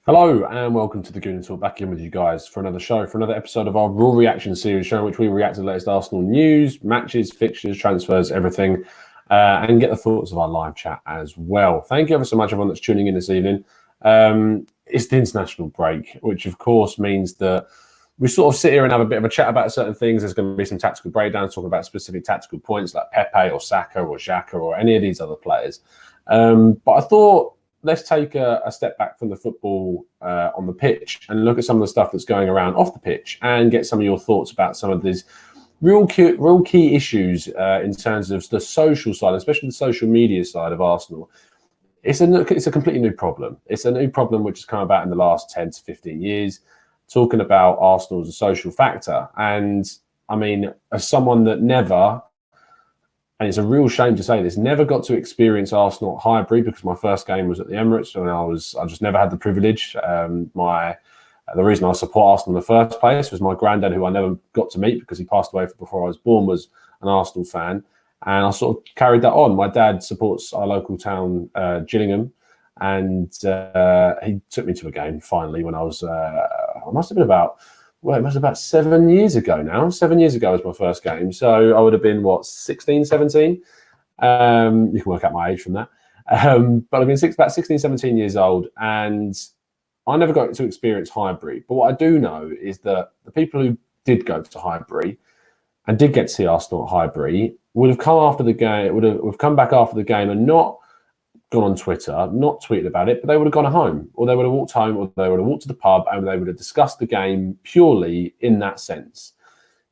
Hello and welcome to the Gooner Talk. Back in with you guys for another show, for another episode of our Raw Reaction series, show in which we react to the latest Arsenal news, matches, fixtures, transfers, everything, and get the thoughts of our live chat as well. Thank you ever so much, everyone that's tuning in this evening. It's the international break, which of course means that we sort of sit here and have a bit of a chat about certain things. There's going to be some tactical breakdowns, talking about specific tactical points like Pepe or Saka or Xhaka or any of these other players. But I thought, let's take a step back from the football on the pitch and look at some of the stuff that's going around off the pitch and get some of your thoughts about some of these real key issues in terms of the social side, especially the social media side of Arsenal. It's a completely new problem. It's a new problem which has come about in the last 10 to 15 years, talking about Arsenal as a social factor. And I mean, as someone that never, and it's a real shame to say this, never got to experience Arsenal at Highbury because my first game was at the Emirates and I just never had the privilege. The reason I support Arsenal in the first place was my granddad, who I never got to meet because he passed away before I was born, was an Arsenal fan. And I sort of carried that on. My dad supports our local town, Gillingham, and he took me to a game finally when I was, I must have been about 7 years ago now. 7 years ago was my first game. So I would have been, 16, 17? You can work out my age from that. But I've been about 16, 17 years old, and I never got to experience Highbury. But what I do know is that the people who did go to Highbury and did get to see Arsenal at Highbury would have come after the game, would have come back after the game and not gone on Twitter, not tweeted about it, but they would have gone home, or they would have walked home, or they would have walked to the pub, and they would have discussed the game purely in that sense.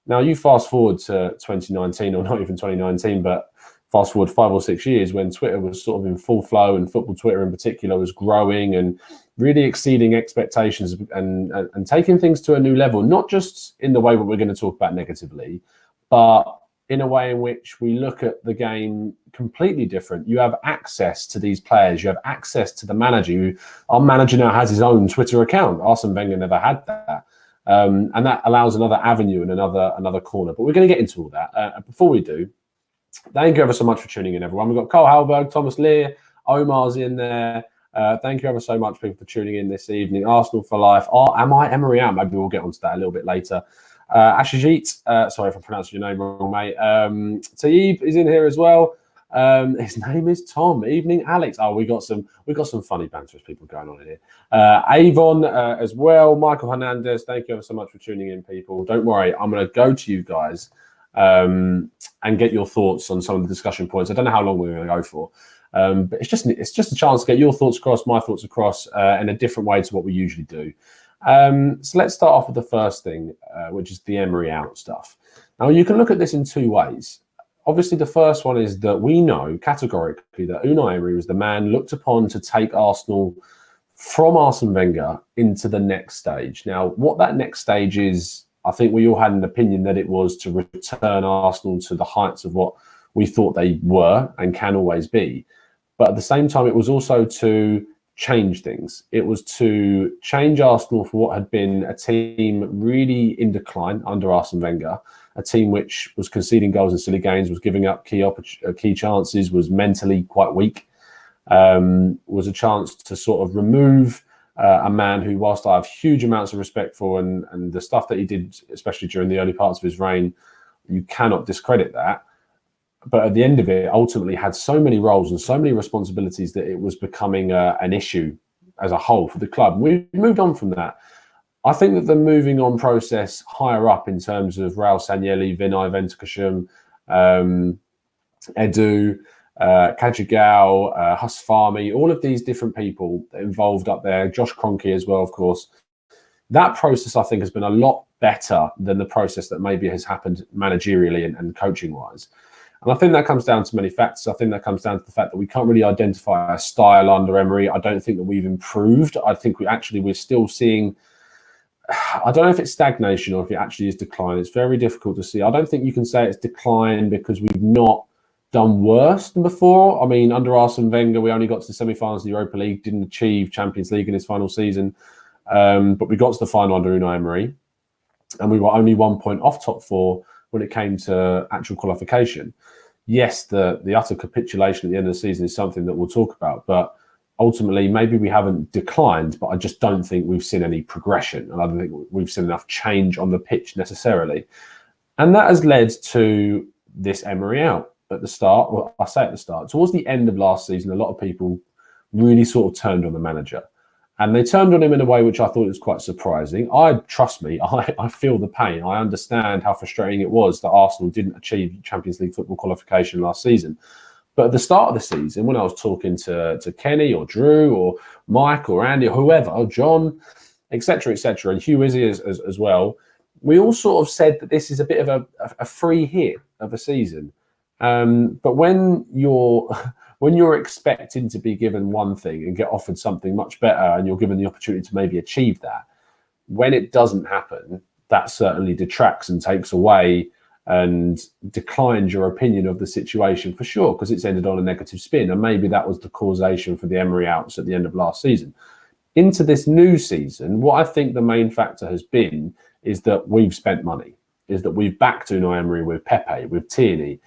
Now, you fast forward to 2019, or not even 2019, but fast forward 5 or 6 years when Twitter was sort of in full flow, and football Twitter in particular was growing and really exceeding expectations and taking things to a new level, not just in the way that we're going to talk about negatively, but in a way in which we look at the game completely different. You have access to these players. You have access to the manager. Our manager now has his own Twitter account. Arsene Wenger never had that. And that allows another avenue and another corner. But we're going to get into all that. Before we do, thank you ever so much for tuning in, everyone. We've got Cole Halberg, Thomas Lear, Omar's in there. Thank you ever so much, people, for tuning in this evening. Arsenal for life. Am I Emery out? Maybe we'll get onto that a little bit later. Ashajit, sorry if I'm pronouncing your name wrong, mate. Taib is in here as well. His name is Tom. Evening, Alex. Oh, we got some funny banter as people going on in here. Avon as well. Michael Hernandez. Thank you ever so much for tuning in, people. Don't worry, I'm going to go to you guys and get your thoughts on some of the discussion points. I don't know how long we're going to go for, but it's just a chance to get your thoughts across, my thoughts across in a different way to what we usually do. So let's start off with the first thing, which is the Emery out stuff. Now, you can look at this in two ways. Obviously, the first one is that we know categorically that Unai Emery was the man looked upon to take Arsenal from Arsene Wenger into the next stage. Now, what that next stage is, I think we all had an opinion that it was to return Arsenal to the heights of what we thought they were and can always be. But at the same time, it was also to change things. It was to change Arsenal for what had been a team really in decline under Arsene Wenger, a team which was conceding goals in silly games, was giving up key chances, was mentally quite weak, was a chance to sort of remove a man who, whilst I have huge amounts of respect for, and the stuff that he did, especially during the early parts of his reign, you cannot discredit that. But at the end of it, ultimately had so many roles and so many responsibilities that it was becoming an issue as a whole for the club. We moved on from that. I think that the moving on process higher up in terms of Raul Sanllehi, Vinay Ventukasham, Edu, Kajigao, Husfami, all of these different people involved up there, Josh Kroenke as well, of course. That process, I think, has been a lot better than the process that maybe has happened managerially and coaching-wise. And I think that comes down to many factors. I think that comes down to the fact that we can't really identify a style under Emery. I don't think that we've improved. I think we're still seeing, I don't know if it's stagnation or if it actually is decline. It's very difficult to see. I don't think you can say it's decline because we've not done worse than before. I mean, under Arsene Wenger, we only got to the semi-finals of the Europa League, didn't achieve Champions League in his final season. But we got to the final under Unai Emery, and we were only 1 point off top four when it came to actual qualification. Yes, the utter capitulation at the end of the season is something that we'll talk about, but ultimately, maybe we haven't declined, but I just don't think we've seen any progression. And I don't think we've seen enough change on the pitch necessarily. And that has led to this Emery out at the start. Well, I say at the start, towards the end of last season, a lot of people really sort of turned on the manager. And they turned on him in a way which I thought was quite surprising. Trust me, I feel the pain. I understand how frustrating it was that Arsenal didn't achieve Champions League football qualification last season. But at the start of the season, when I was talking to Kenny or Drew or Mike or Andy or whoever, or John, etc., and Hugh Izzy as well, we all sort of said that this is a bit of a free hit of a season. But when you're expecting to be given one thing and get offered something much better, and you're given the opportunity to maybe achieve that, when it doesn't happen, that certainly detracts and takes away and declines your opinion of the situation for sure, because it's ended on a negative spin. And maybe that was the causation for the Emery outs at the end of last season. Into this new season, what I think the main factor has been is that we've spent money, is that we've backed Unai Emery with Pepe, with Tierney.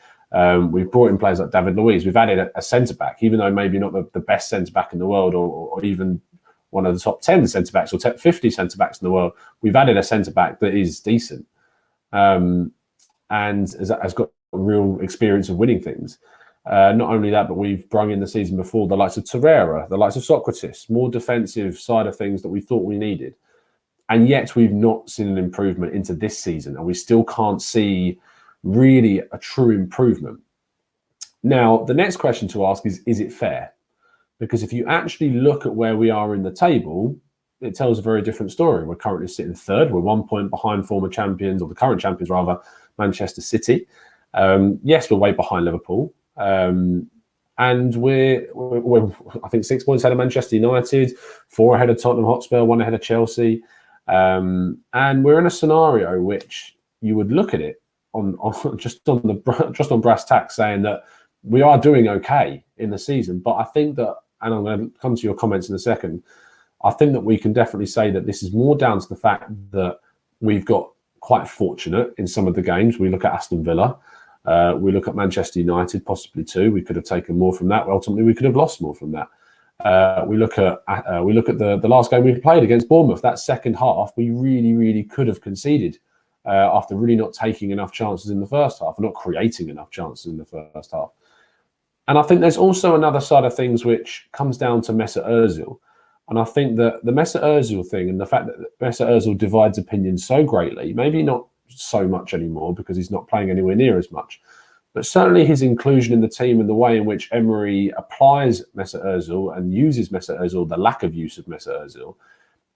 We've brought in players like David Luiz. We've added a centre-back, even though maybe not the best centre-back in the world, or even one of the top 10 centre-backs or top 50 centre-backs in the world. We've added a centre-back that is decent and has got a real experience of winning things. Not only that, but we've brung in the season before the likes of Torreira, the likes of Socrates, more defensive side of things that we thought we needed. And yet we've not seen an improvement into this season, and we still can't see really a true improvement. Now, the next question to ask is it fair? Because if you actually look at where we are in the table, it tells a very different story. We're currently sitting third. We're 1 point behind former champions, or the current champions rather, Manchester City. Yes, we're way behind Liverpool. And we're I think 6 points ahead of Manchester United, 4 ahead of Tottenham Hotspur, 1 ahead of Chelsea. And we're in a scenario which you would look at it on brass tacks, saying that we are doing okay in the season. But I think that, and I'm going to come to your comments in a second, I think that we can definitely say that this is more down to the fact that we've got quite fortunate in some of the games. We look at Aston Villa, we look at Manchester United, possibly too. We could have taken more from that. Ultimately, we could have lost more from that. We look at the last game we played against Bournemouth. That second half, we really could have conceded after really not taking enough chances in the first half, and not creating enough chances in the first half. And I think there's also another side of things which comes down to Mesut Ozil. And I think that the Mesut Ozil thing, and the fact that Mesut Ozil divides opinions so greatly, maybe not so much anymore because he's not playing anywhere near as much, but certainly his inclusion in the team and the way in which Emery applies Mesut Ozil and uses Mesut Ozil, the lack of use of Mesut Ozil,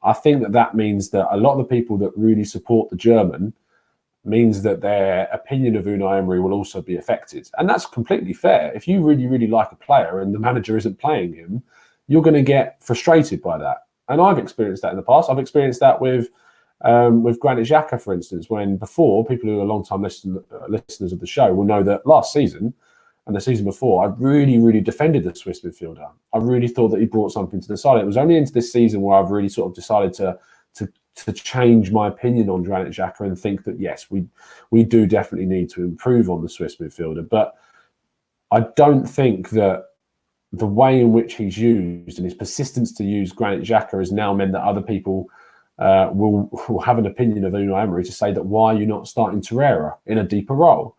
I think that means that a lot of the people that really support the German means that their opinion of Unai Emery will also be affected. And that's completely fair. If you really like a player and the manager isn't playing him, you're going to get frustrated by that. And I've experienced that in the past. I've experienced that with Granit Xhaka, for instance, when before, people who are long-time listeners of the show will know that last season and the season before, I really defended the Swiss midfielder. I really thought that he brought something to the side. It was only into this season where I've really sort of decided to change my opinion on Granit Xhaka and think that, yes, we do definitely need to improve on the Swiss midfielder. But I don't think that the way in which he's used and his persistence to use Granit Xhaka has now meant that other people will have an opinion of Unai Emery to say that why are you not starting Torreira in a deeper role?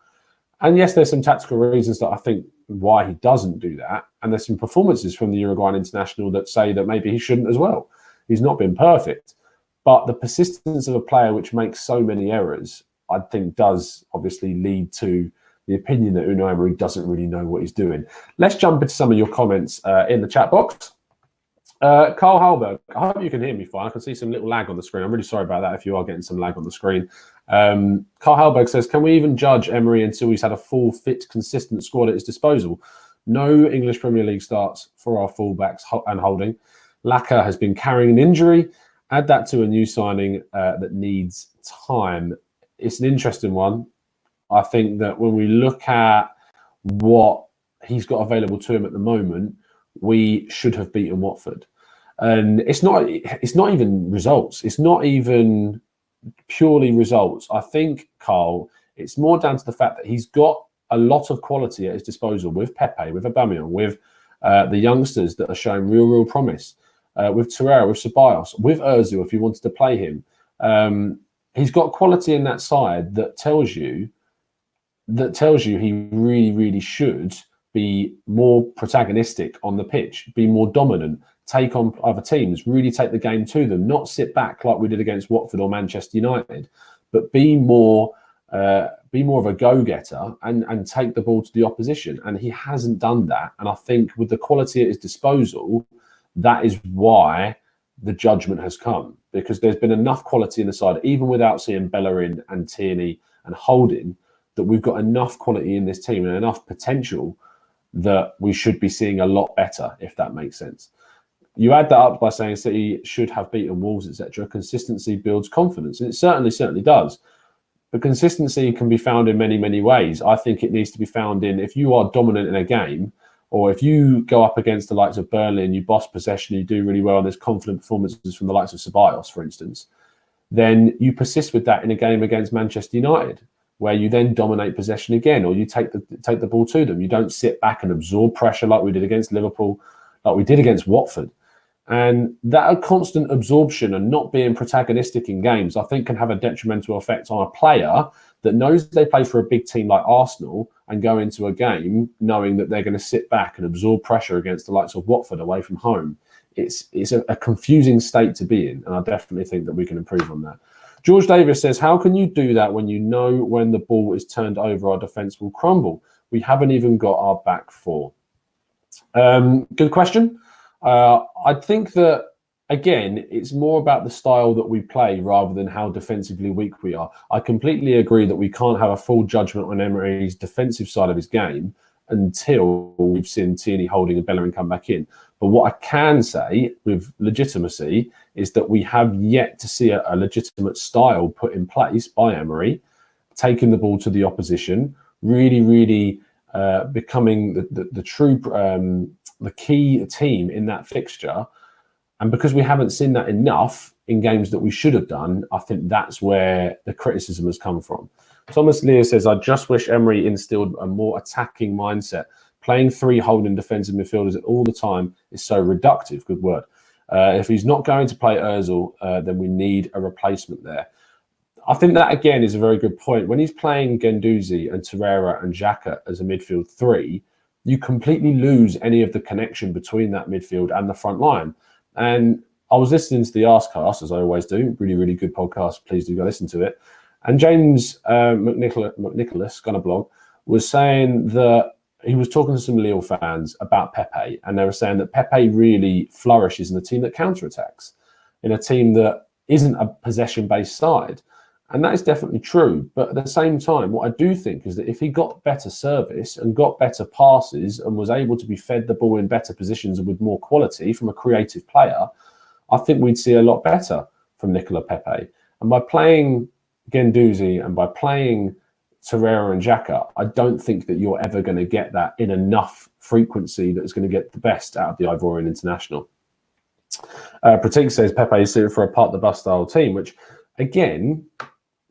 And yes, there's some tactical reasons that I think why he doesn't do that. And there's some performances from the Uruguayan international that say that maybe he shouldn't as well. He's not been perfect. But the persistence of a player which makes so many errors, I think does obviously lead to the opinion that Unai Emery doesn't really know what he's doing. Let's jump into some of your comments in the chat box. Carl Halberg, I hope you can hear me fine. I can see some little lag on the screen. I'm really sorry about that if you are getting some lag on the screen. Carl Halberg says, can we even judge Emery until he's had a full, fit, consistent squad at his disposal? No English Premier League starts for our fullbacks and holding. Laka has been carrying an injury. Add that to a new signing that needs time. It's an interesting one. I think that when we look at what he's got available to him at the moment, we should have beaten Watford. And it's not even results. It's not even purely results. I think, Carl, it's more down to the fact that he's got a lot of quality at his disposal with Pepe, with Aubameyang, with the youngsters that are showing real promise. With Torreira, with Ceballos, with Ozil, if you wanted to play him, he's got quality in that side that tells you he really should be more protagonistic on the pitch, be more dominant, take on other teams, really take the game to them, not sit back like we did against Watford or Manchester United, but be more of a go-getter and take the ball to the opposition. And he hasn't done that. And I think with the quality at his disposal, that is why the judgment has come, because there's been enough quality in the side, even without seeing Bellerin and Tierney and Holding, that we've got enough quality in this team and enough potential that we should be seeing a lot better, if that makes sense. You add that up by saying City should have beaten Wolves, etc. Consistency builds confidence, and it certainly does. But consistency can be found in many ways. I think it needs to be found in, if you are dominant in a game, or if you go up against the likes of Burnley and you boss possession, you do really well, and there's confident performances from the likes of Ceballos, for instance, then you persist with that in a game against Manchester United, where you then dominate possession again, or you take the ball to them. You don't sit back and absorb pressure like we did against Liverpool, like we did against Watford. And that constant absorption and not being protagonistic in games, I think, can have a detrimental effect on a player that knows they play for a big team like Arsenal and go into a game knowing that they're going to sit back and absorb pressure against the likes of Watford away from home. It's a confusing state to be in, and I definitely think that we can improve on that. George Davis says, how can you do that when you know when the ball is turned over, our defence will crumble? We haven't even got our back four. Good question. I think that, again, it's more about the style that we play rather than how defensively weak we are. I completely agree that we can't have a full judgment on Emery's defensive side of his game until we've seen Tierney, Holding and Bellerin come back in. But what I can say with legitimacy is that we have yet to see a legitimate style put in place by Emery, taking the ball to the opposition, really becoming the true the key team in that fixture. And because we haven't seen that enough in games that we should have done, I think that's where the criticism has come from. Thomas Lear says, I just wish Emery instilled a more attacking mindset. Playing three holding defensive midfielders all the time is so reductive. Good word. If he's not going to play Ozil, then we need a replacement there. I think that, again, is a very good point. When he's playing Guendouzi and Torreira and Xhaka as a midfield three, you completely lose any of the connection between that midfield and the front line. And I was listening to the Arsecast, as I always do. Really good podcast. Please do go listen to it. And James McNicholas, kind of blog, was saying that he was talking to some Lille fans about Pepe, and they were saying that Pepe really flourishes in a team that counterattacks, in a team that isn't a possession-based side. And that is definitely true. But at the same time, what I do think is that if he got better service and got better passes and was able to be fed the ball in better positions and with more quality from a creative player, I think we'd see a lot better from Nicola Pepe. And by playing Guendouzi and by playing Torreira and Xhaka, I don't think that you're ever going to get that in enough frequency that is going to get the best out of the Ivorian international. Pratik says Pepe is suited for a part-the-bus style team, which, again,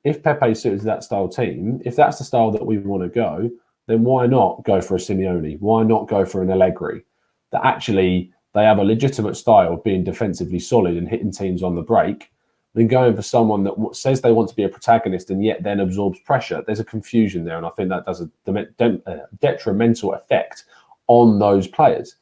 if Pepe is suited to that style team, if that's the style that we want to go, then why not go for a Simeone? Why not go for an Allegri? That actually they have a legitimate style of being defensively solid and hitting teams on the break, than going for someone that says they want to be a protagonist and yet then absorbs pressure. There's a confusion there, and I think that does a detrimental effect on those players.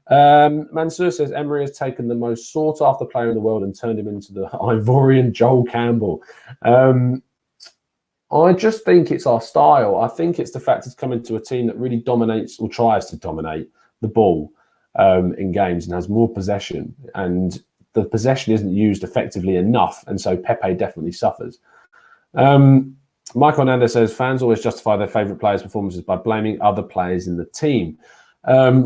Mansour says Emery has taken the most sought-after player in the world and turned him into the Ivorian Joel Campbell. I just think it's our style. I think it's the fact it's coming to a team that really dominates or tries to dominate the ball in games and has more possession, and the possession isn't used effectively enough, and so Pepe definitely suffers. Michael Hernandez says fans always justify their favourite players' performances by blaming other players in the team,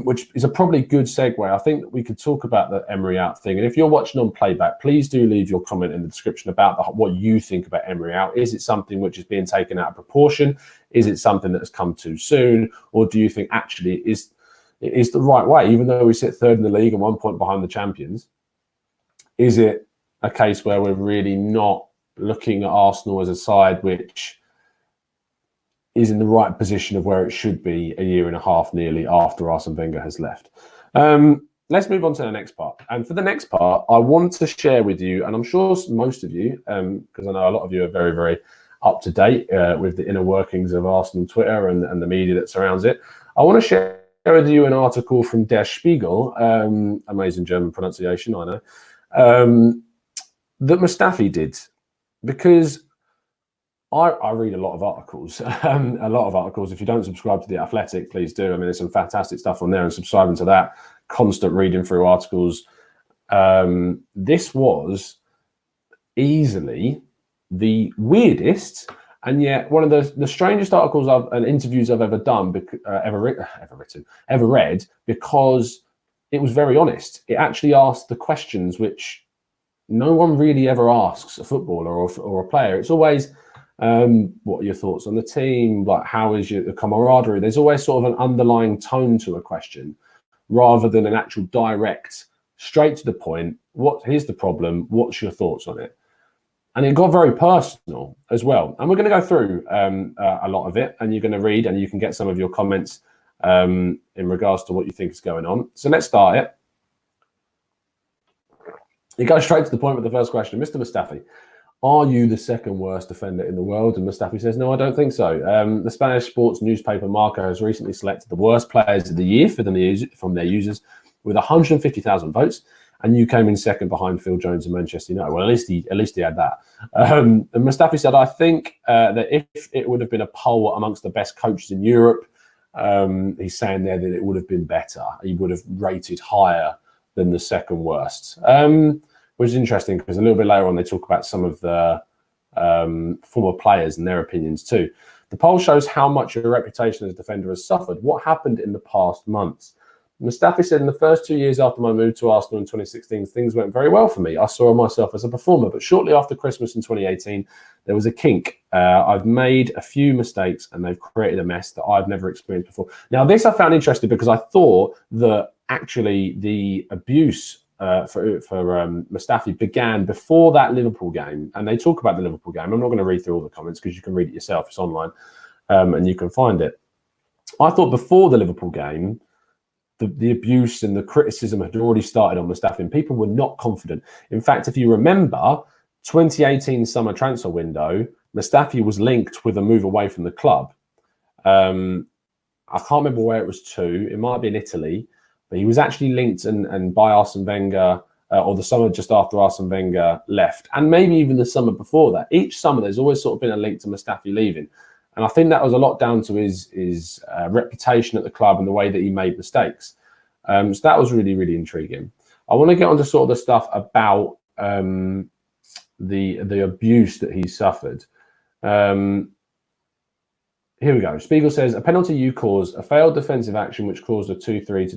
which is a probably good segue. I think that we could talk about the Emery out thing, and if you're watching on playback, please do leave your comment in the description about what you think about Emery out. Is it something which is being taken out of proportion? Is it something that has come too soon? Or do you think actually it is the right way, even though we sit third in the league and 1 point behind the champions? Is it a case where we're really not looking at Arsenal as a side which is in the right position of where it should be a year and a half nearly after Arsene Wenger has left. Let's move on to the next part. And for the next part, I want to share with you, and I'm sure most of you, because I know a lot of you are very, very up to date with the inner workings of Arsenal Twitter and the media that surrounds it. I want to share with you an article from Der Spiegel, amazing German pronunciation, I know, that Mustafi did, because I read a lot of articles, If you don't subscribe to The Athletic, please do. I mean, there's some fantastic stuff on there, and subscribing to that, constant reading through articles. This was easily the weirdest and yet one of the strangest articles and interviews I've ever done, ever read, because it was very honest. It actually asked the questions which no one really ever asks a footballer or a player. It's always, what are your thoughts on the team? Like, how is your camaraderie? There's always sort of an underlying tone to a question rather than an actual direct, straight to the point. Here's the problem. What's your thoughts on it? And it got very personal as well. And we're going to go through a lot of it, and you're going to read and you can get some of your comments in regards to what you think is going on. So let's start it. It goes straight to the point with the first question. Mr. Mustafi, are you the second worst defender in the world? And Mustafi says, no, I don't think so. The Spanish sports newspaper Marca has recently selected the worst players of the year from their users with 150,000 votes. And you came in second behind Phil Jones and Manchester United. Well, at least he had that. And Mustafi said, I think that if it would have been a poll amongst the best coaches in Europe, he's saying there that it would have been better. He would have rated higher than the second worst. Which is interesting because a little bit later on they talk about some of the former players and their opinions too. The poll shows how much your reputation as a defender has suffered. What happened in the past months? Mustafi said, in the first 2 years after my move to Arsenal in 2016, things went very well for me. I saw myself as a performer, but shortly after Christmas in 2018, there was a kink. I've made a few mistakes and they've created a mess that I've never experienced before. Now, this I found interesting because I thought that actually the abuse for Mustafi began before that Liverpool game. And they talk about the Liverpool game. I'm not going to read through all the comments because you can read it yourself. It's online and you can find it. I thought before the Liverpool game, the abuse and the criticism had already started on Mustafi, and people were not confident. In fact, if you remember, 2018 summer transfer window, Mustafi was linked with a move away from the club. I can't remember where it was to. It might be in Italy, but he was actually linked and by Arsene Wenger, or the summer just after Arsene Wenger left, and maybe even the summer before that. Each summer, there's always sort of been a link to Mustafi leaving. And I think that was a lot down to his reputation at the club and the way that he made mistakes. So that was really, really intriguing. I want to get onto sort of the stuff about the abuse that he suffered. Here we go. Spiegel says, a penalty you caused, a failed defensive action which caused a 2-3 to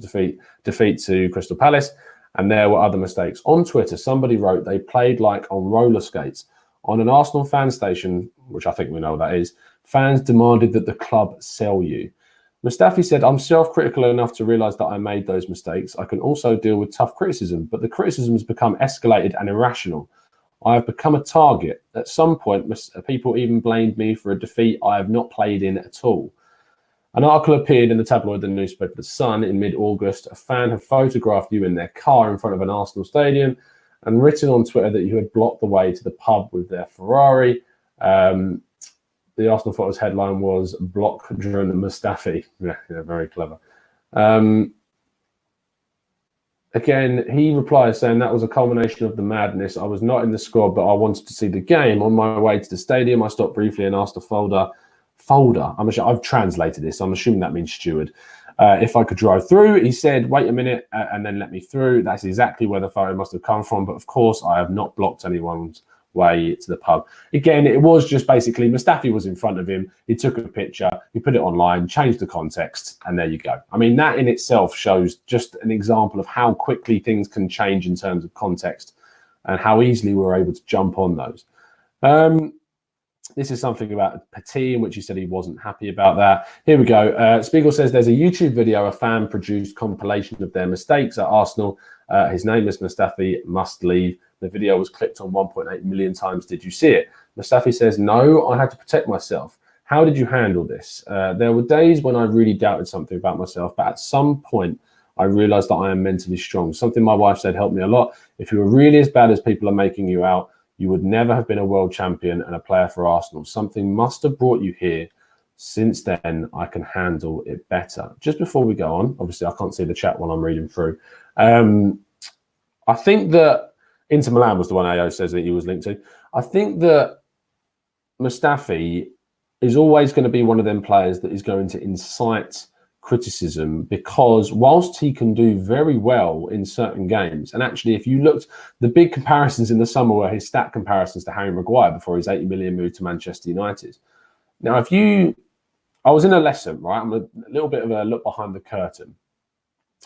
defeat to Crystal Palace, and there were other mistakes. On Twitter, somebody wrote they played like on roller skates. On an Arsenal fan station, which I think we know what that is, fans demanded that the club sell you. Mustafi said, I'm self-critical enough to realise that I made those mistakes. I can also deal with tough criticism, but the criticism has become escalated and irrational. I have become a target. At some point, people even blamed me for a defeat I have not played in at all. An article appeared in the tabloid The Newspaper The Sun in mid-August. A fan had photographed you in their car in front of an Arsenal stadium and written on Twitter that you had blocked the way to the pub with their Ferrari. The Arsenal photos headline was Shkodran Mustafi. Yeah, very clever. Again, he replies saying that was a culmination of the madness. I was not in the squad, but I wanted to see the game. On my way to the stadium, I stopped briefly and asked a folder. I've translated this. I'm assuming that means steward. If I could drive through, he said, wait a minute, and then let me through. That's exactly where the photo must have come from. But of course, I have not blocked anyone's way to the pub. Again, it was just basically Mustafi was in front of him. He took a picture, he put it online, changed the context, and there you go. I mean, that in itself shows just an example of how quickly things can change in terms of context and how easily we're able to jump on those. This is something about Petit, in which he said he wasn't happy about that. Here we go. Spiegel says there's a YouTube video, a fan-produced compilation of their mistakes at Arsenal. His name is Mustafi Must Leave. The video was clicked on 1.8 million times. Did you see it? Mustafi says, no, I had to protect myself. How did you handle this? There were days when I really doubted something about myself, but at some point I realized that I am mentally strong. Something my wife said helped me a lot. If you were really as bad as people are making you out, you would never have been a world champion and a player for Arsenal. Something must have brought you here. Since then, I can handle it better. Just before we go on, obviously I can't see the chat while I'm reading through. I think that Inter Milan was the one AO says that he was linked to. I think that Mustafi is always going to be one of them players that is going to incite criticism, because whilst he can do very well in certain games, and actually if you looked, the big comparisons in the summer were his stat comparisons to Harry Maguire before his 80 million move to Manchester United. Now, I was in a lesson, right? I'm a little bit of a look behind the curtain.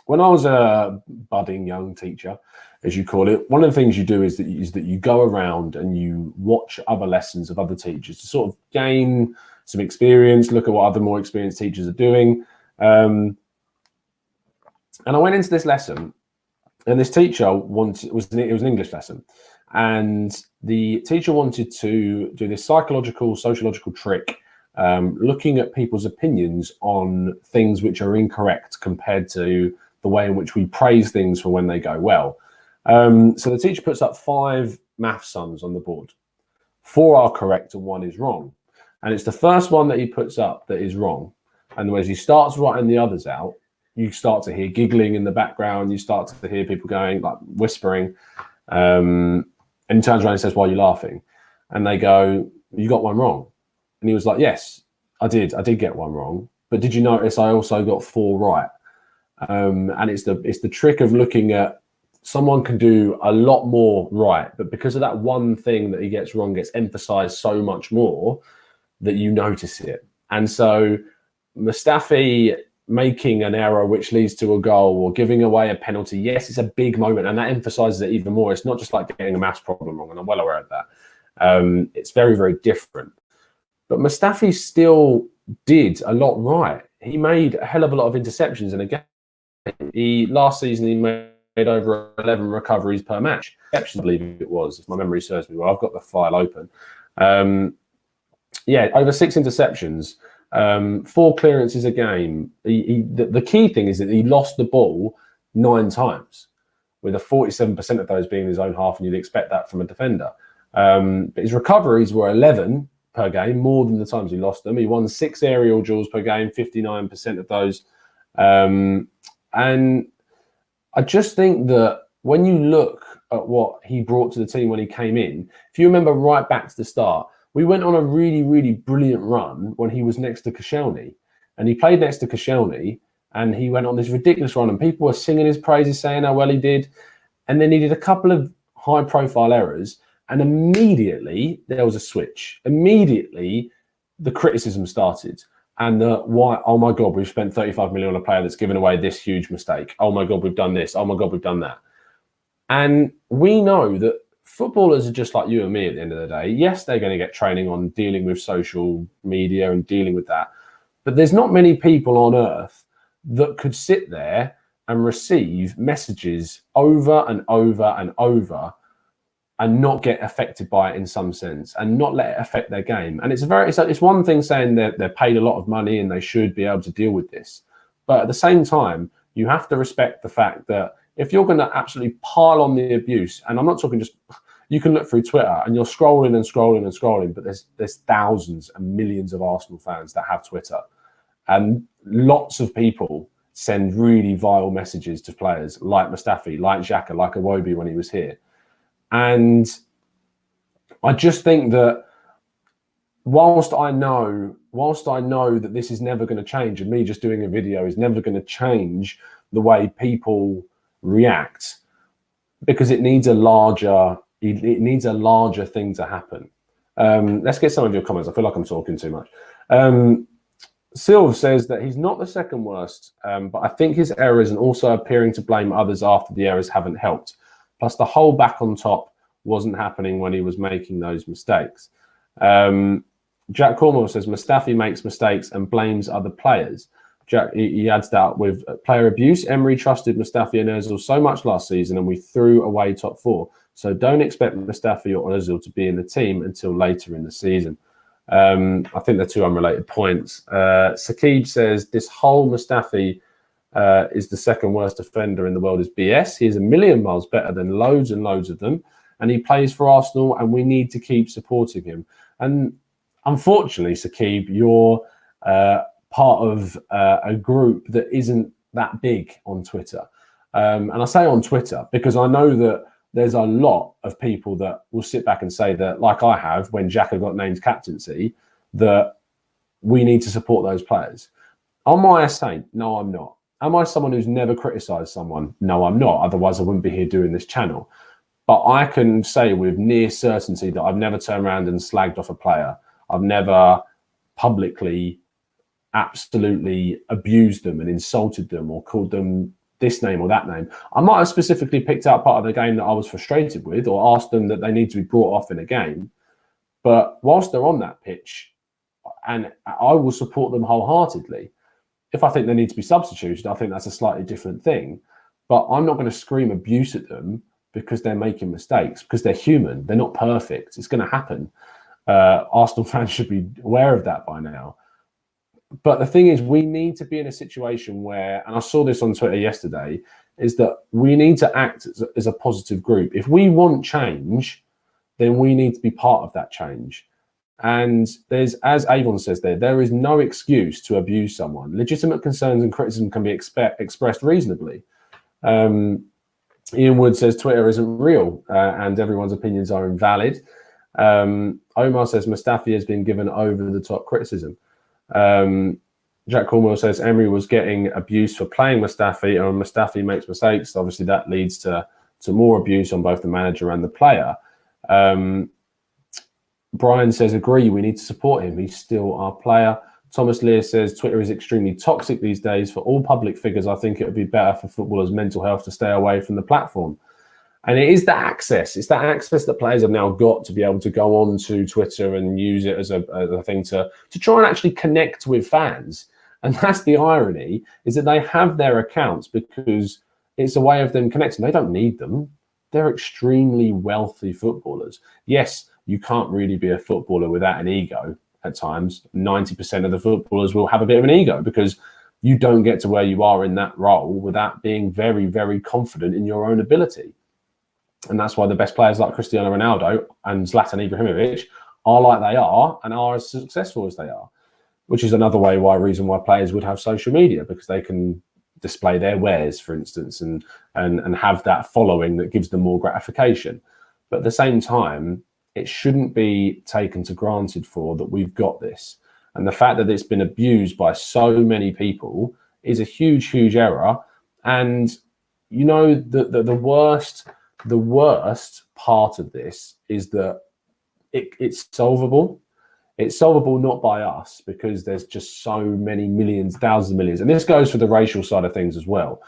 When I was a budding young teacher, as you call it, one of the things you do is that you go around and you watch other lessons of other teachers to sort of gain some experience, look at what other more experienced teachers are doing. And I went into this lesson, and this teacher it was an English lesson, and the teacher wanted to do this sociological trick, looking at people's opinions on things which are incorrect compared to the way in which we praise things for when they go well. So the teacher puts up 5 math sums on the board. 4 are correct and 1 is wrong. And it's the first one that he puts up that is wrong. And as he starts writing the others out, you start to hear giggling in the background. You start to hear people going, like whispering. And he turns around and says, "Why are you laughing?" And they go, "You got one wrong." And he was like, "Yes, I did. I did get one wrong. But did you notice I also got 4 right?" And it's the trick of looking at, someone can do a lot more right, but because of that one thing that he gets wrong gets emphasized so much more that you notice it. And so Mustafi making an error which leads to a goal or giving away a penalty, yes, it's a big moment, and that emphasizes it even more. It's not just like getting a maths problem wrong, and I'm well aware of that. It's very, very different. But Mustafi still did a lot right. He made a hell of a lot of interceptions in a game. Last season, he made over 11 recoveries per match. I believe it was, if my memory serves me well. I've got the file open. Yeah, over 6 interceptions, 4 clearances a game. The key thing is that he lost the ball 9 times, with a 47% of those being in his own half, and you'd expect that from a defender. But his recoveries were 11 per game, more than the times he lost them. He won 6 aerial duels per game, 59% of those. And I just think that when you look at what he brought to the team when he came in, if you remember right back to the start, we went on a really, really brilliant run when he was next to Koscielny. And he played next to Koscielny, and he went on this ridiculous run, and people were singing his praises, saying how well he did. And then he did a couple of high-profile errors, and immediately there was a switch. Immediately, the criticism started. And why? Oh my God, we've spent 35 million on a player that's given away this huge mistake. Oh my God, we've done this. Oh my God, we've done that. And we know that footballers are just like you and me at the end of the day. Yes, they're going to get training on dealing with social media and dealing with that. But there's not many people on earth that could sit there and receive messages over and over and over and not get affected by it in some sense, and not let it affect their game. And it's one thing saying they're paid a lot of money and they should be able to deal with this. But at the same time, you have to respect the fact that if you're going to absolutely pile on the abuse, and I'm not talking just, you can look through Twitter and you're scrolling and scrolling and scrolling, but there's thousands and millions of Arsenal fans that have Twitter. And lots of people send really vile messages to players like Mustafi, like Xhaka, like Iwobi when he was here. And I just think that whilst I know that this is never going to change, and me just doing a video is never going to change the way people react, because it needs a larger thing to happen. Let's get some of your comments. I feel like I'm talking too much. Sylv says that he's not the second worst, but I think his errors and also appearing to blame others after the errors haven't helped. Plus, the whole back on top wasn't happening when he was making those mistakes. Jack Cornwall says Mustafi makes mistakes and blames other players. Jack, he adds that with player abuse. Emery trusted Mustafi and Ozil so much last season, and we threw away top 4. So don't expect Mustafi or Ozil to be in the team until later in the season. I think they're two unrelated points. Sakib says this whole Mustafi is the second worst defender in the world is BS. He is a million miles better than loads and loads of them, and he plays for Arsenal, and we need to keep supporting him. And unfortunately, Sakib, you're part of a group that isn't that big on Twitter. And I say on Twitter because I know that there's a lot of people that will sit back and say that, like I have when Xhaka got named captaincy, that we need to support those players. Am I a saint? No, I'm not. Am I someone who's never criticised someone? No, I'm not. Otherwise, I wouldn't be here doing this channel. But I can say with near certainty that I've never turned around and slagged off a player. I've never publicly absolutely abused them and insulted them or called them this name or that name. I might have specifically picked out part of the game that I was frustrated with or asked them that they need to be brought off in a game. But whilst they're on that pitch, and I will support them wholeheartedly. If I think they need to be substituted, I think that's a slightly different thing. But I'm not going to scream abuse at them because they're making mistakes, because they're human. They're not perfect. It's going to happen. Arsenal fans should be aware of that by now. But the thing is, we need to be in a situation where, and I saw this on Twitter yesterday, is that we need to act as a positive group. If we want change, then we need to be part of that change. And there's, as Avon says there is no excuse to abuse someone. Legitimate concerns and criticism can be expressed reasonably. Ian Wood says Twitter isn't real and everyone's opinions are invalid. Omar says Mustafi has been given over-the-top criticism. Jack Cornwell says Emery was getting abuse for playing Mustafi, and when Mustafi makes mistakes, obviously that leads to more abuse on both the manager and the player. Brian says, agree, we need to support him. He's still our player. Thomas Lear says, Twitter is extremely toxic these days. For all public figures, I think it would be better for footballers' mental health to stay away from the platform. And it is that access. It's that access that players have now got to be able to go on to Twitter and use it as a thing to try and actually connect with fans. And that's the irony, is that they have their accounts because it's a way of them connecting. They don't need them. They're extremely wealthy footballers. Yes, you can't really be a footballer without an ego at times. 90% of the footballers will have a bit of an ego because you don't get to where you are in that role without being very, very confident in your own ability. And that's why the best players like Cristiano Ronaldo and Zlatan Ibrahimovic are like they are and are as successful as they are, which is another reason why players would have social media, because they can display their wares, for instance, and have that following that gives them more gratification. But at the same time, it shouldn't be taken for granted that we've got this. And the fact that it's been abused by so many people is a huge, huge error. And, you know, the worst part of this is that it's solvable. It's solvable not by us, because there's just so many millions, thousands of millions. And this goes for the racial side of things as well,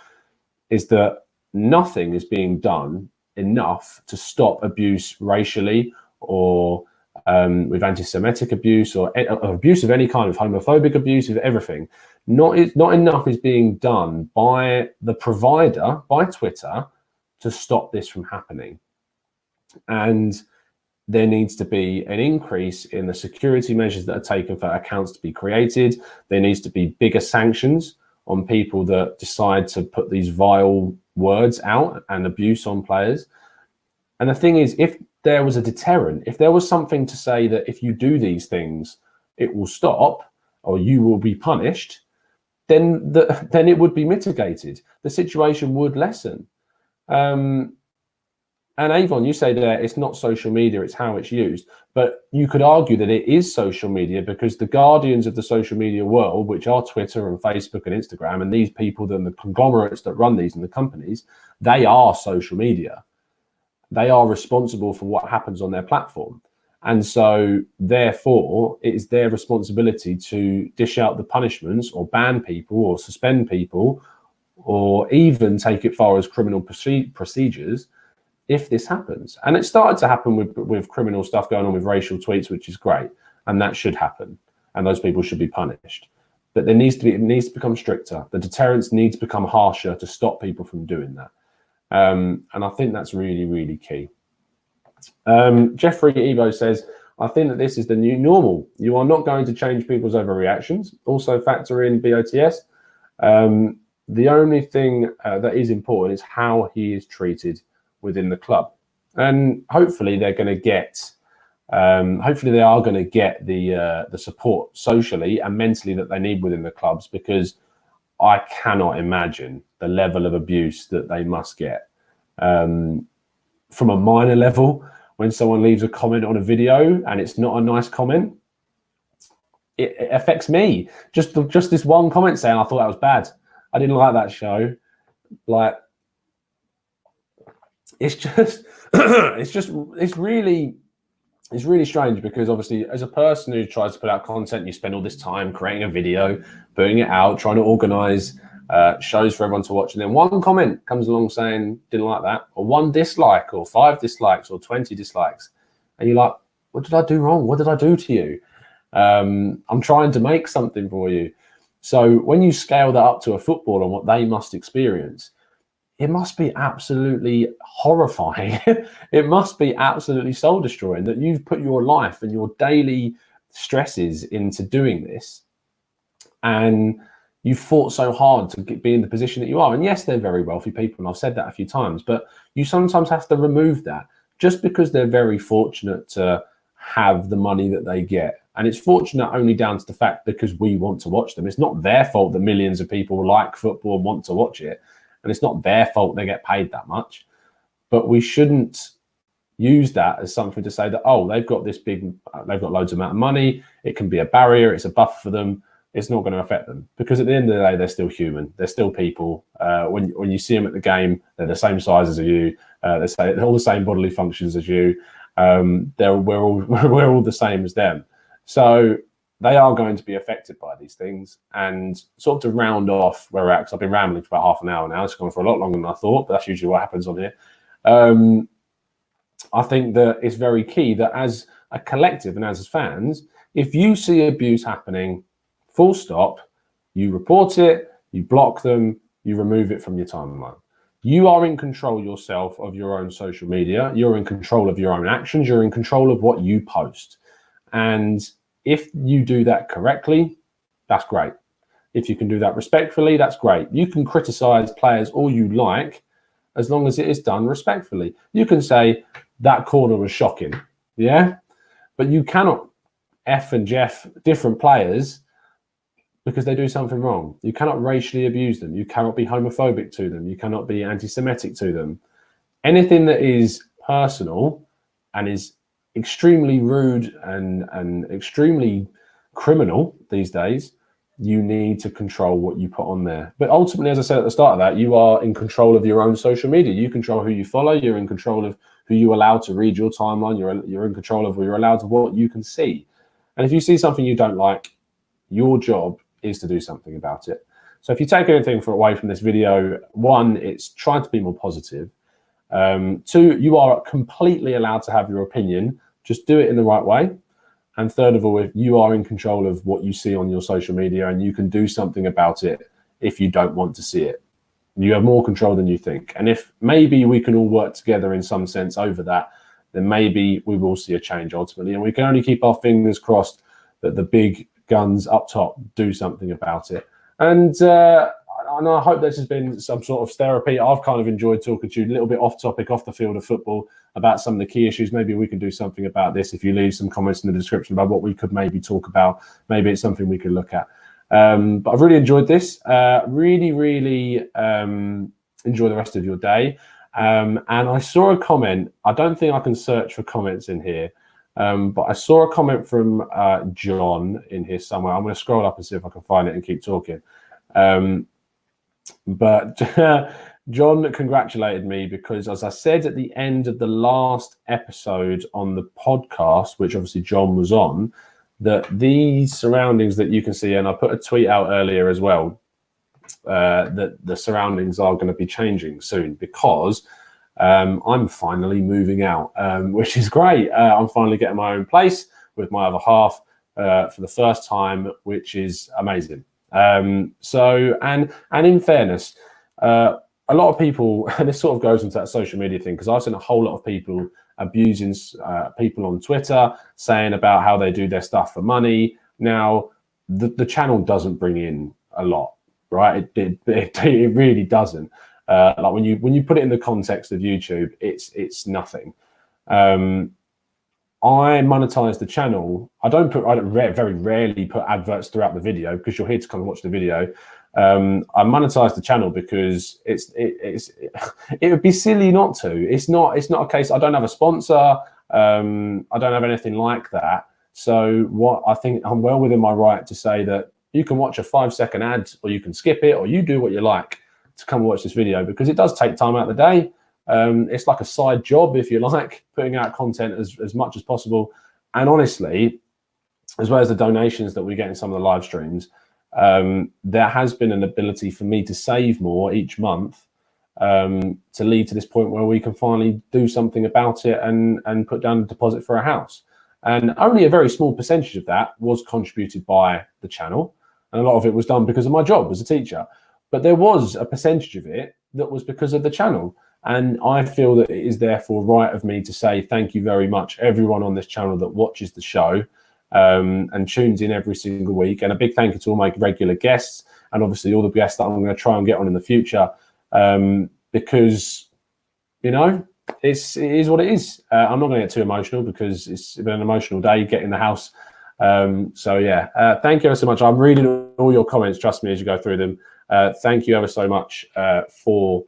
is that nothing is being done enough to stop abuse racially or with anti-Semitic abuse or abuse of any kind, of homophobic abuse, of everything. Not enough is being done by the provider, by Twitter, to stop this from happening. And there needs to be an increase in the security measures that are taken for accounts to be created. There needs to be bigger sanctions on people that decide to put these vile words out and abuse on players. And the thing is, if there was a deterrent, if there was something to say that if you do these things, it will stop or you will be punished, then it would be mitigated. The situation would lessen. And Avon, you say that it's not social media, it's how it's used. But you could argue that it is social media, because the guardians of the social media world, which are Twitter and Facebook and Instagram, and these people, the conglomerates that run these and the companies, they are social media. They are responsible for what happens on their platform. And so, therefore, it is their responsibility to dish out the punishments or ban people or suspend people or even take it far as criminal procedures if this happens. And it started to happen with criminal stuff going on with racial tweets, which is great. And that should happen. And those people should be punished. But it needs to become stricter. The deterrents need to become harsher to stop people from doing that. And I think that's really, really key. Jeffrey Evo says, I think that this is the new normal. You are not going to change people's overreactions. Also factor in BOTS. The only thing that is important is how he is treated within the club. And hopefully they're going to get, hopefully they are going to get the support socially and mentally that they need within the clubs, because I cannot imagine the level of abuse that they must get. From a minor level, when someone leaves a comment on a video and it's not a nice comment, it affects me. Just this one comment saying, I thought that was bad. I didn't like that show. Like, it's just, it's really strange, because obviously as a person who tries to put out content, you spend all this time creating a video, putting it out, trying to organize shows for everyone to watch, and then one comment comes along saying didn't like that, or one dislike, or 5 dislikes, or 20 dislikes, and you're like, what did I do wrong? What did I do to you? I'm trying to make something for you. So when you scale that up to a footballer and what they must experience, it must be absolutely horrifying. It must be absolutely soul destroying that you've put your life and your daily stresses into doing this, and you fought so hard to be in the position that you are. And yes, they're very wealthy people, and I've said that a few times, but you sometimes have to remove that just because they're very fortunate to have the money that they get. And it's fortunate only down to the fact because we want to watch them. It's not their fault that millions of people like football and want to watch it. And it's not their fault they get paid that much. But we shouldn't use that as something to say that, oh, they've got this big, they've got loads of amount of money. It can be a barrier. It's a buffer for them. It's not going to affect them, because at the end of the day, they're still human. They're still people. When you see them at the game, they're the same size as you. They're all the same bodily functions as you. We're all the same as them. So they are going to be affected by these things. And sort of to round off where we're at, because I've been rambling for about half an hour now. It's gone for a lot longer than I thought, but that's usually what happens on here. I think that it's very key that as a collective and as fans, if you see abuse happening, full stop, you report it, you block them, you remove it from your timeline. You are in control yourself of your own social media. You're in control of your own actions. You're in control of what you post. And if you do that correctly, that's great. If you can do that respectfully, that's great. You can criticize players all you like, as long as it is done respectfully. You can say that corner was shocking, yeah? But you cannot F and Jeff different players because they do something wrong. You cannot racially abuse them. You cannot be homophobic to them. You cannot be anti-Semitic to them. Anything that is personal and is extremely rude and extremely criminal these days, you need to control what you put on there. But ultimately, as I said at the start of that, you are in control of your own social media. You control who you follow. You're in control of who you allow to read your timeline. You're in control of you're allowed to what you can see. And if you see something you don't like, your job is to do something about it. So if you take anything away from this video, 1, it's trying to be more positive. 2, you are completely allowed to have your opinion. Just do it in the right way. And third of all, if you are in control of what you see on your social media, and you can do something about it if you don't want to see it. You have more control than you think. And if maybe we can all work together in some sense over that, then maybe we will see a change ultimately. And we can only keep our fingers crossed that the big guns up top do something about it. And I hope this has been some sort of therapy. I've kind of enjoyed talking to you a little bit off topic, off the field of football, about some of the key issues. Maybe we can do something about this. If you leave some comments in the description about what we could maybe talk about, maybe it's something we could look at. But I've really enjoyed this. Really enjoy the rest of your day. And I saw a comment. I don't think I can search for comments in here. But I saw a comment from John in here somewhere. I'm going to scroll up and see if I can find it and keep talking. But John congratulated me because, as I said at the end of the last episode on the podcast, which obviously John was on, that these surroundings that you can see, and I put a tweet out earlier as well, that the surroundings are going to be changing soon because I'm finally moving out, which is great. I'm finally getting my own place with my other half for the first time, which is amazing. So, and in fairness, a lot of people, and this sort of goes into that social media thing, because I've seen a whole lot of people abusing people on Twitter, saying about how they do their stuff for money. Now, the channel doesn't bring in a lot, right? It really doesn't. Like when you put it in the context of YouTube, it's nothing. I monetize the channel. I very rarely put adverts throughout the video because you're here to come and watch the video. I monetize the channel because it would be silly not to. It's not a case. I don't have a sponsor. I don't have anything like that. So what I think I'm well within my right to say that you can watch a 5-second ad, or you can skip it, or you do what you like to come and watch this video, because it does take time out of the day. It's like a side job, if you like, putting out content as much as possible. And honestly, as well as the donations that we get in some of the live streams, there has been an ability for me to save more each month, to lead to this point where we can finally do something about it and put down a deposit for a house. And only a very small percentage of that was contributed by the channel, and a lot of it was done because of my job as a teacher. But there was a percentage of it that was because of the channel. And I feel that it is therefore right of me to say thank you very much, everyone on this channel that watches the show and tunes in every single week. And a big thank you to all my regular guests, and obviously all the guests that I'm going to try and get on in the future, because, you know, it is what it is. I'm not going to get too emotional because it's been an emotional day getting the house. So yeah, thank you ever so much. I'm reading all your comments, trust me, as you go through them. Thank you ever so much for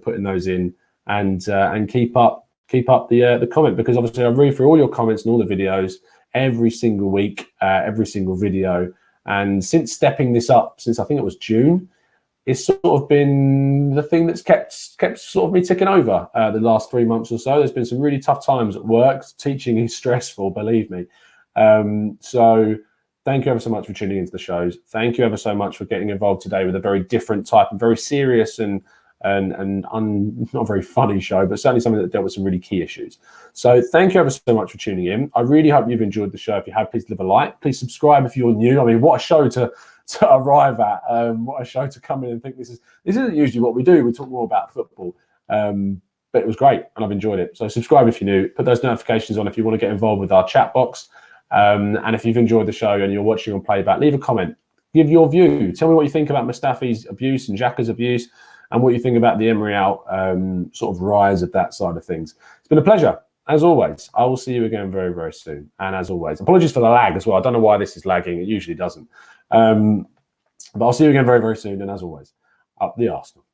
putting those in, and keep up the comment, because obviously I read through all your comments and all the videos every single week, every single video. And since stepping this up, since I think it was June, it's sort of been the thing that's kept sort of me ticking over the last 3 months or so. There's been some really tough times at work. Teaching is stressful, believe me. So thank you ever so much for tuning into the shows. Thank you ever so much for getting involved today with a very different type and very serious and not very funny show, but certainly something that dealt with some really key issues. So thank you ever so much for tuning in. I really hope you've enjoyed the show. If you have, please leave a like. Please subscribe if you're new. I mean, what a show to arrive at. What a show to come in and think this isn't usually what we do. We talk more about football. But it was great and I've enjoyed it. So subscribe if you're new. Put those notifications on if you want to get involved with our chat box. And if you've enjoyed the show and you're watching on playback, leave a comment. Give your view. Tell me what you think about Mustafi's abuse and Xhaka's abuse, and what you think about the Emery out sort of rise of that side of things. It's been a pleasure, as always. I will see you again very, very soon. And as always, apologies for the lag as well. I don't know why this is lagging. It usually doesn't. But I'll see you again very, very soon. And as always, up the Arsenal.